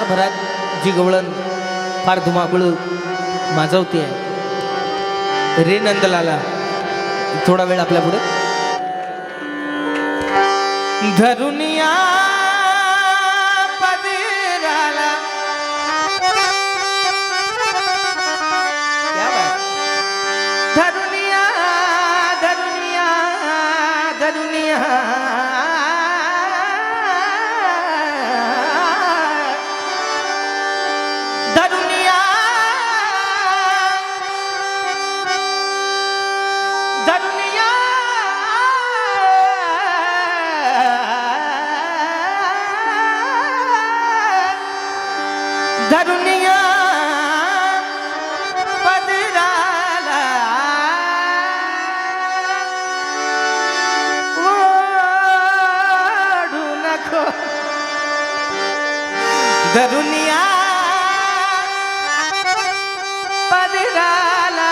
महाभरात जी गवळण फार धुमाकूळ माजवते आहे रे नंदलाला. थोडा वेळ आपल्या पुढे धरुनिया पदराला क्या बात धरुनिया धरुनिया धरुनिया धरुनिया धरुनिया धरुनिया पदराला ओढू नको धरुनिया पदराला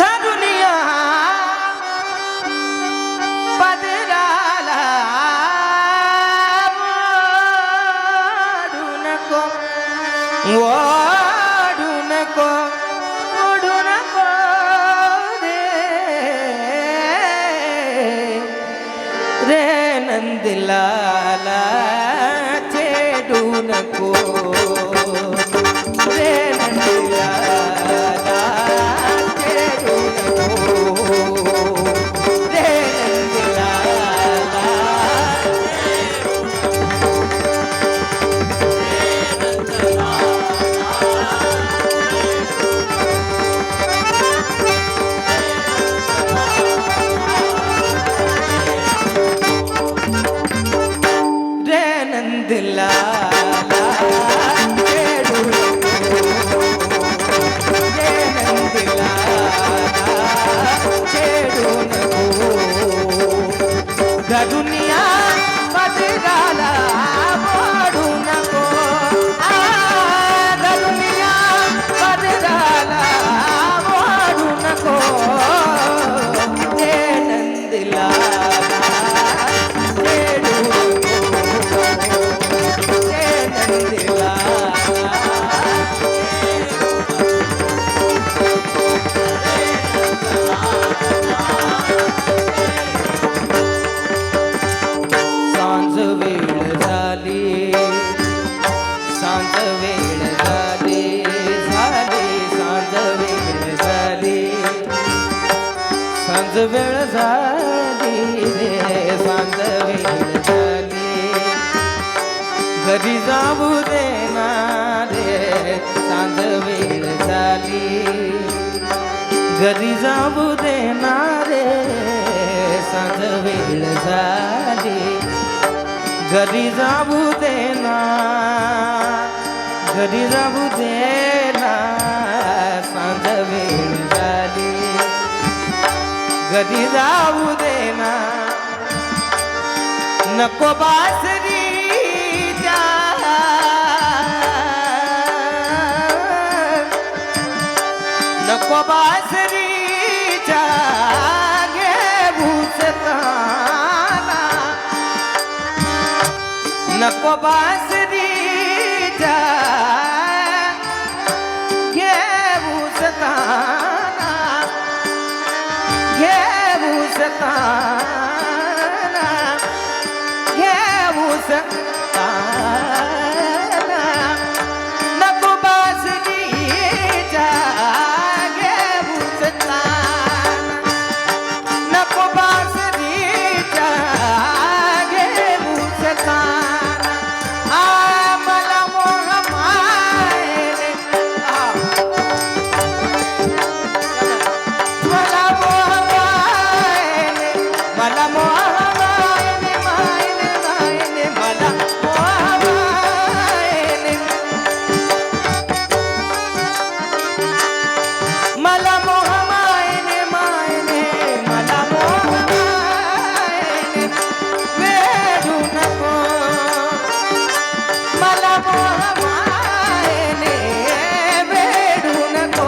धरुनिया पदराला ओढू नको ओढू नको रे रे नंदलाला छेडू नको रे नंदलाला छेडू नको रे नंदलाला नंदलाला छेडू नको रे नंदलाला छेडू नको धरुनिया पदराला ओढू नको धरुनिया पदराला ओढू नको रे नंदलाला छेडू सांज वेळ झाली सांज वेळ झाली झाली सांज वेळ झाली सांज वेळ झाली रे सांज वेळ झाली घरी जाऊ देना रे सांज वेळ झाली घरी जाऊ देना रे सांज वेळ झाली घरी जाऊ देना घरी जाऊ देना सांज वेळ झाली घरी जाऊ देना नको बासरी नको बासरीच्या घेऊसताना नको बासरीच्या घेऊसताना घेऊसताना घेऊसताना नको बासरीच्या नको बासरीच्या घेऊसताना मला मोह मायने मला मोह मायने मला मोह मायने मायने मायने मला मोह मायने मला मोह मायने मायने मला मोह मायने वेडू नको मला मोह मायने वेडू नको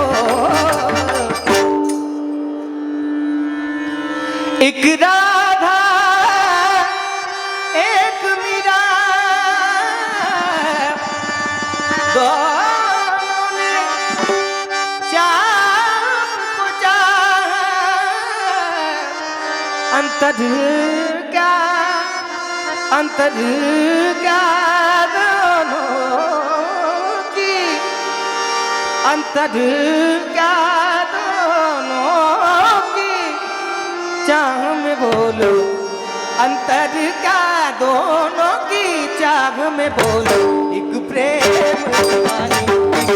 एक राधा दोनों ने श्याम को चाहा अंतर क्या दोनों की अंतर क्या दोनों की चाह में बोलो अंतर क्या दोनों की चाह में बोलो एक प्रेम दीवानी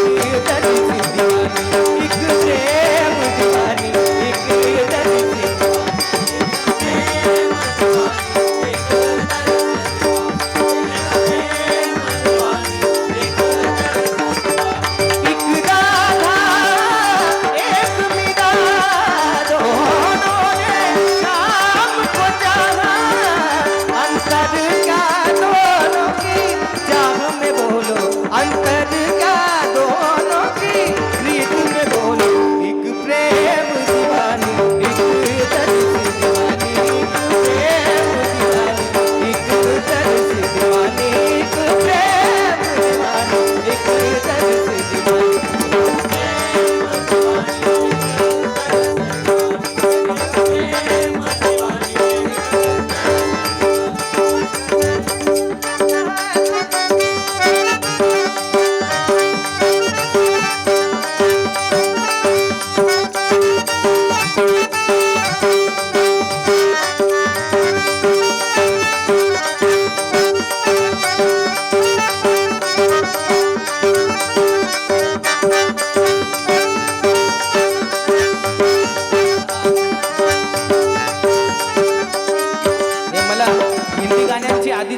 एक दर्द सी दीवानी एक प्रेम दीवानी एक दर्द सी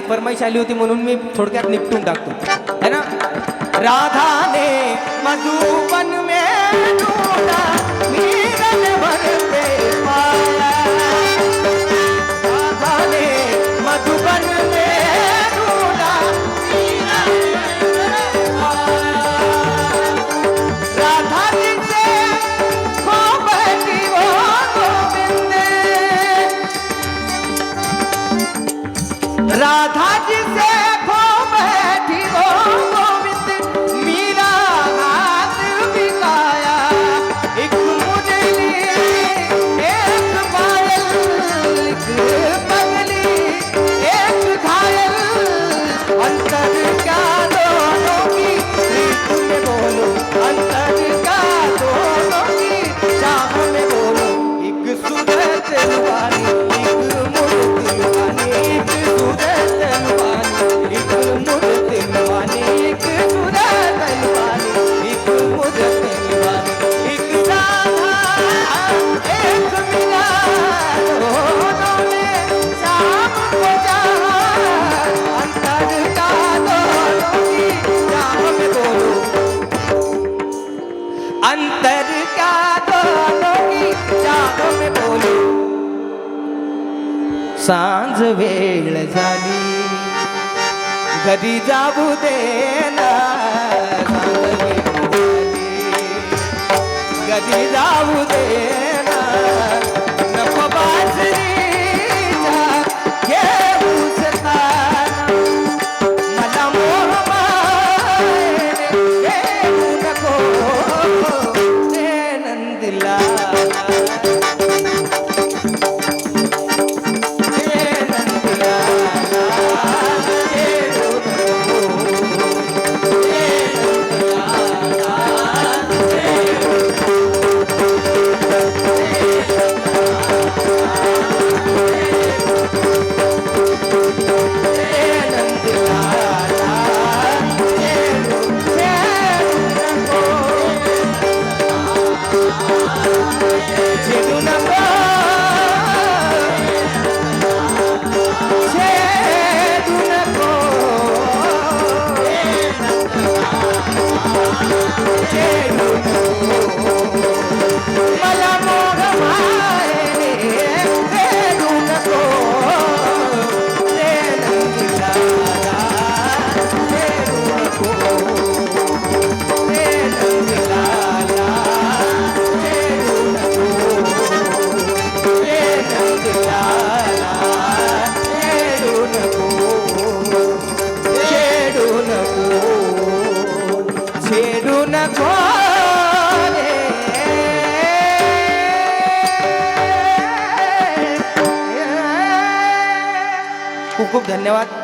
फरमाईश आली होती म्हणून मी थोडक्यात निपटून टाकतो है ना राधा ने मधुबन में ढूंढा मीरन भर पे पाया राधा ने मधुबन में ढूंढा मीरन भर पाया राधा जी से खो बैठी वो गोविंद राधा जी से खो बैठी वो गोविंद मीरा हाथ बिकाया एक मुरली एक पायल एक पगली एक घायल अंतर क्या दोनों की प्रीत में बोलो अंतर क्या दोनों की चाह में बोलो एक सूरत वाली एक मूर्ति वाली एक अंतर क्या दोनों की चाह में बोलो सांझ वेळ झाली घरी जाऊ देना घरी जाऊ देना नको बाजरीचा घेऊ सताना मला मोह मायने घेऊ नको ते नंदिला धुन घोरे खूप खूप धन्यवाद.